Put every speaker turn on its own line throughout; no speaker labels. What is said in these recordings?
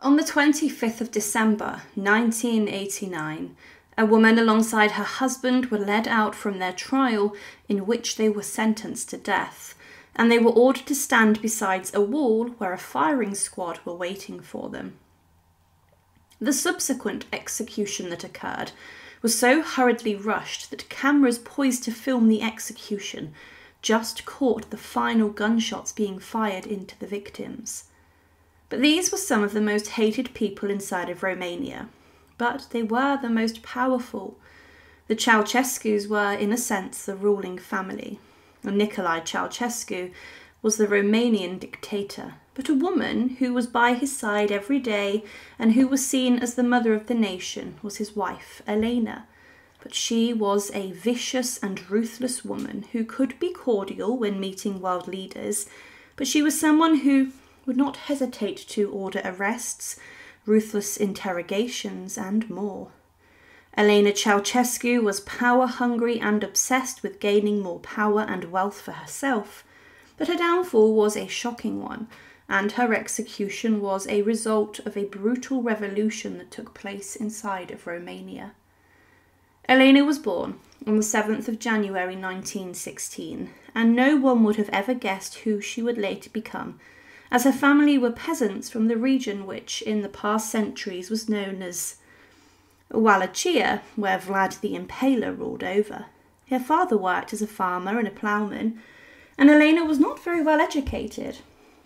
On the 25th of December 1989, a woman alongside her husband were led out from their trial in which they were sentenced to death, and they were ordered to stand beside a wall where a firing squad were waiting for them. The subsequent execution that occurred was so hurriedly rushed that cameras poised to film the execution just caught the final gunshots being fired into the victims. But these were some of the most hated people inside of Romania. But they were the most powerful. The Ceausescus were, in a sense, the ruling family. And Nicholae Ceausescu was the Romanian dictator, but a woman who was by his side every day and who was seen as the mother of the nation was his wife, Elena. But she was a vicious and ruthless woman who could be cordial when meeting world leaders, but she was someone who would not hesitate to order arrests, ruthless interrogations, and more. Elena Ceausescu was power-hungry and obsessed with gaining more power and wealth for herself, but her downfall was a shocking one, and her execution was a result of a brutal revolution that took place inside of Romania. Elena was born on the 7th of January 1916, and no one would have ever guessed who she would later become, as her family were peasants from the region which, in the past centuries, was known as Wallachia, where Vlad the Impaler ruled over. Her father worked as a farmer and a ploughman, and Elena was not very well educated.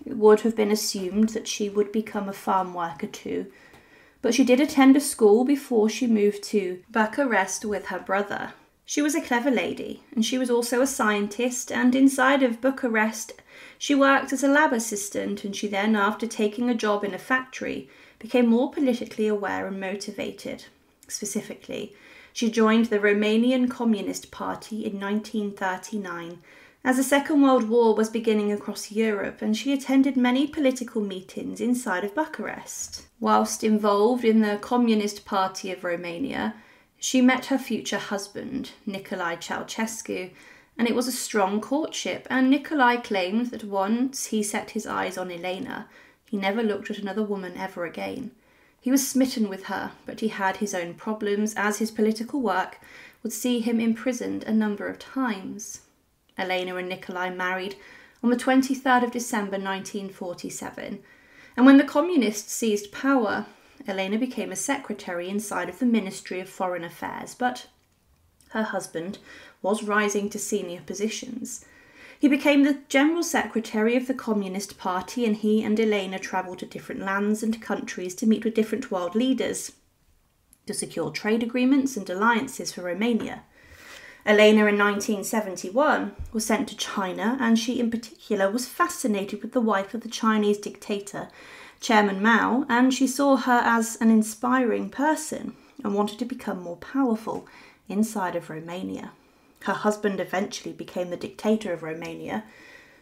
It would have been assumed that she would become a farm worker too, but she did attend a school before she moved to Bucharest with her brother. She was a clever lady, and she was also a scientist, and inside of Bucharest she worked as a lab assistant, and she then, after taking a job in a factory, became more politically aware and motivated. Specifically, she joined the Romanian Communist Party in 1939, as the Second World War was beginning across Europe, and she attended many political meetings inside of Bucharest. Whilst involved in the Communist Party of Romania, she met her future husband, Nicholae Ceausescu, and it was a strong courtship, and Nicholae claimed that once he set his eyes on Elena, he never looked at another woman ever again. He was smitten with her, but he had his own problems, as his political work would see him imprisoned a number of times. Elena and Nicholae married on the 23rd of December 1947, and when the communists seized power, Elena became a secretary inside of the Ministry of Foreign Affairs, but her husband was rising to senior positions. He became the General Secretary of the Communist Party, and he and Elena travelled to different lands and countries to meet with different world leaders to secure trade agreements and alliances for Romania. Elena in 1971 was sent to China, and she in particular was fascinated with the wife of the Chinese dictator, Chairman Mao, and she saw her as an inspiring person and wanted to become more powerful inside of Romania. Her husband eventually became the dictator of Romania,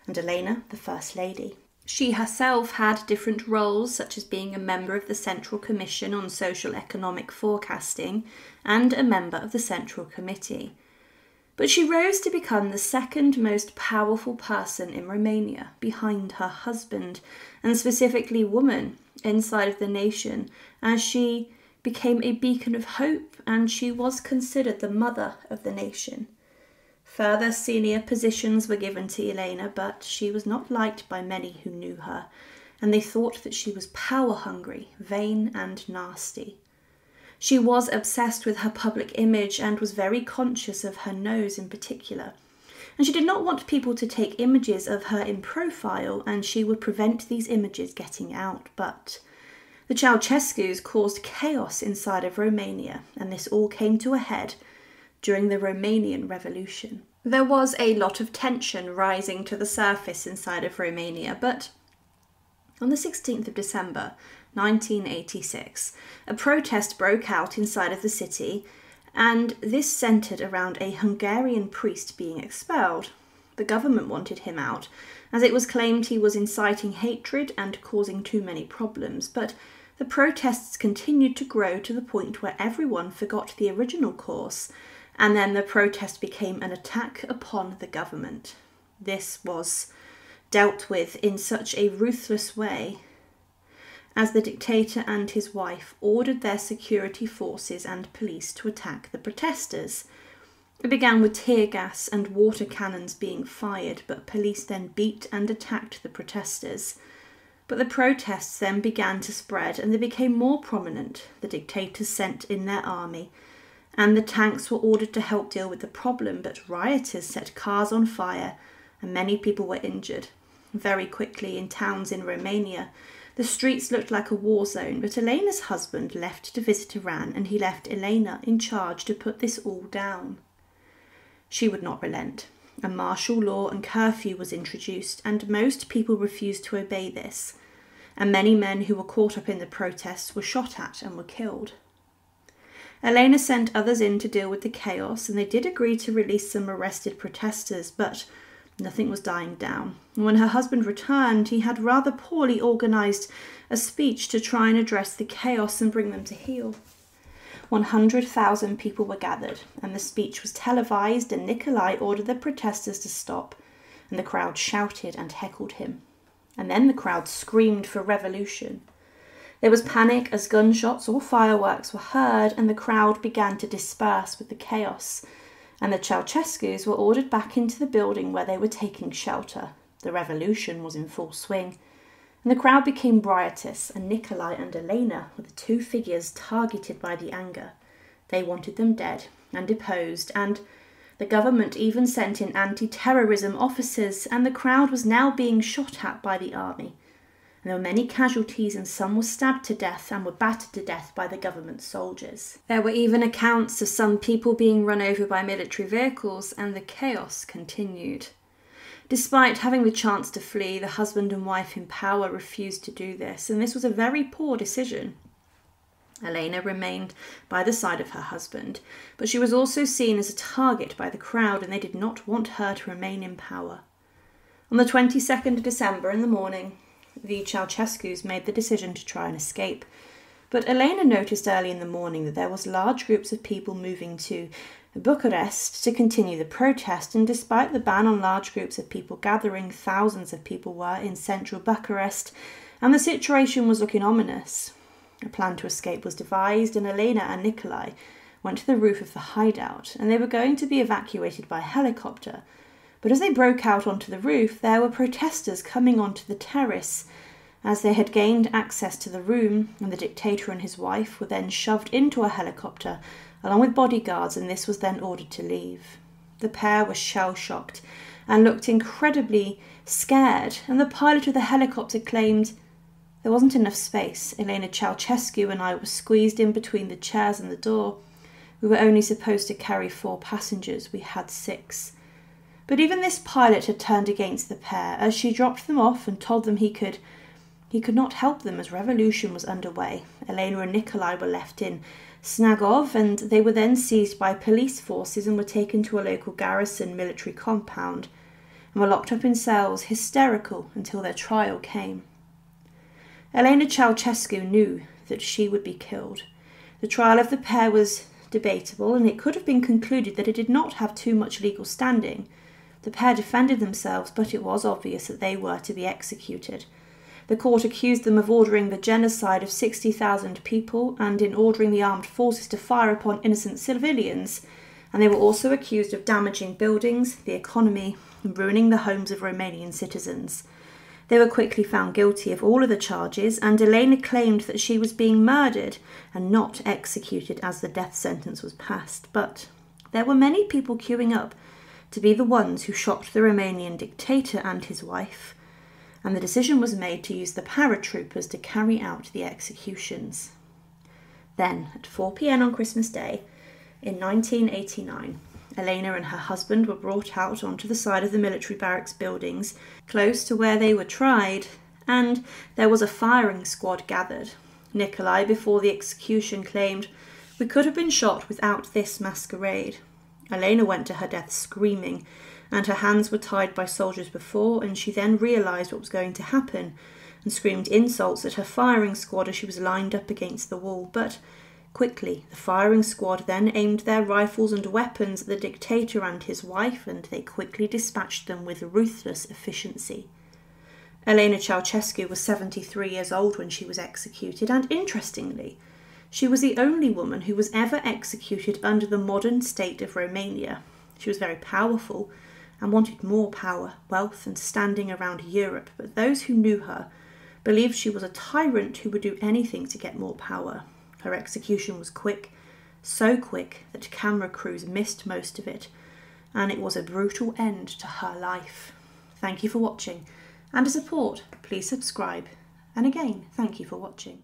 and Elena the First Lady. She herself had different roles, such as being a member of the Central Commission on Social Economic Forecasting and a member of the Central Committee. But she rose to become the second most powerful person in Romania, behind her husband, and specifically woman, inside of the nation, as she became a beacon of hope, and she was considered the mother of the nation. Further senior positions were given to Elena, but she was not liked by many who knew her, and they thought that she was power-hungry, vain, and nasty. She was obsessed with her public image and was very conscious of her nose in particular, and she did not want people to take images of her in profile, and she would prevent these images getting out. But the Ceausescus caused chaos inside of Romania, and this all came to a head during the Romanian Revolution. There was a lot of tension rising to the surface inside of Romania, but on the 16th of December 1986, a protest broke out inside of the city, and this centred around a Hungarian priest being expelled. The government wanted him out, as it was claimed he was inciting hatred and causing too many problems, but the protests continued to grow to the point where everyone forgot the original course, and then the protest became an attack upon the government. This was dealt with in such a ruthless way. as the dictator and his wife ordered their security forces and police to attack the protesters. It began with tear gas and water cannons being fired, but police then beat and attacked the protesters. But the protests then began to spread and they became more prominent. The dictators sent in their army, and the tanks were ordered to help deal with the problem, but rioters set cars on fire and many people were injured. Very quickly, in towns in Romania, the streets looked like a war zone, but Elena's husband left to visit Iran and he left Elena in charge to put this all down. She would not relent. A martial law and curfew was introduced, and most people refused to obey this, and many men who were caught up in the protests were shot at and were killed. Elena sent others in to deal with the chaos, and they did agree to release some arrested protesters, but nothing was dying down. When her husband returned, he had rather poorly organised a speech to try and address the chaos and bring them to heel. 100,000 people were gathered, and the speech was televised, and Nicholae ordered the protesters to stop, and the crowd shouted and heckled him. And then the crowd screamed for revolution. There was panic as gunshots or fireworks were heard, and the crowd began to disperse with the chaos, and the Ceausescus were ordered back into the building where they were taking shelter. The revolution was in full swing, and the crowd became riotous, and Nicholae and Elena were the two figures targeted by the anger. They wanted them dead and deposed, and the government even sent in anti-terrorism officers, and the crowd was now being shot at by the army. And there were many casualties, and some were stabbed to death and were battered to death by the government soldiers. There were even accounts of some people being run over by military vehicles, and the chaos continued. Despite having the chance to flee, the husband and wife in power refused to do this, and this was a very poor decision. Elena remained by the side of her husband, but she was also seen as a target by the crowd, and they did not want her to remain in power. On the 22nd of December in the morning, the Ceausescus made the decision to try and escape, but Elena noticed early in the morning that there was large groups of people moving to Bucharest to continue the protest, and despite the ban on large groups of people gathering, thousands of people were in central Bucharest, and the situation was looking ominous. A plan to escape was devised, and Elena and Nicholae went to the roof of the hideout, and they were going to be evacuated by helicopter. But as they broke out onto the roof, there were protesters coming onto the terrace. As they had gained access to the room, and the dictator and his wife were then shoved into a helicopter along with bodyguards, and this was then ordered to leave. The pair were shell-shocked and looked incredibly scared, and the pilot of the helicopter claimed, "There wasn't enough space. Elena Ceausescu and I were squeezed in between the chairs and the door. We were only supposed to carry 4 passengers. We had 6. But even this pilot had turned against the pair, as she dropped them off and told them he could not help them as revolution was underway. Elena and Nicholae were left in Snagov, and they were then seized by police forces and were taken to a local garrison military compound and were locked up in cells, hysterical, until their trial came. Elena Ceausescu knew that she would be killed. The trial of the pair was debatable, and it could have been concluded that it did not have too much legal standing. The pair defended themselves, but it was obvious that they were to be executed. The court accused them of ordering the genocide of 60,000 people and in ordering the armed forces to fire upon innocent civilians, and they were also accused of damaging buildings, the economy, and ruining the homes of Romanian citizens. They were quickly found guilty of all of the charges, and Elena claimed that she was being murdered and not executed as the death sentence was passed. But there were many people queuing up to be the ones who shot the Romanian dictator and his wife, and the decision was made to use the paratroopers to carry out the executions. Then, at 4 p.m. on Christmas Day, in 1989, Elena and her husband were brought out onto the side of the military barracks buildings, close to where they were tried, and there was a firing squad gathered. Nicholae, before the execution, claimed, "We could have been shot without this masquerade." Elena went to her death screaming, and her hands were tied by soldiers before, and she then realised what was going to happen and screamed insults at her firing squad as she was lined up against the wall. But quickly, the firing squad then aimed their rifles and weapons at the dictator and his wife, and they quickly dispatched them with ruthless efficiency. Elena Ceausescu was 73 years old when she was executed, and interestingly, she was the only woman who was ever executed under the modern state of Romania. She was very powerful and wanted more power, wealth and standing around Europe, but those who knew her believed she was a tyrant who would do anything to get more power. Her execution was quick, so quick that camera crews missed most of it, and it was a brutal end to her life. Thank you for watching, and to support, please subscribe. And again, thank you for watching.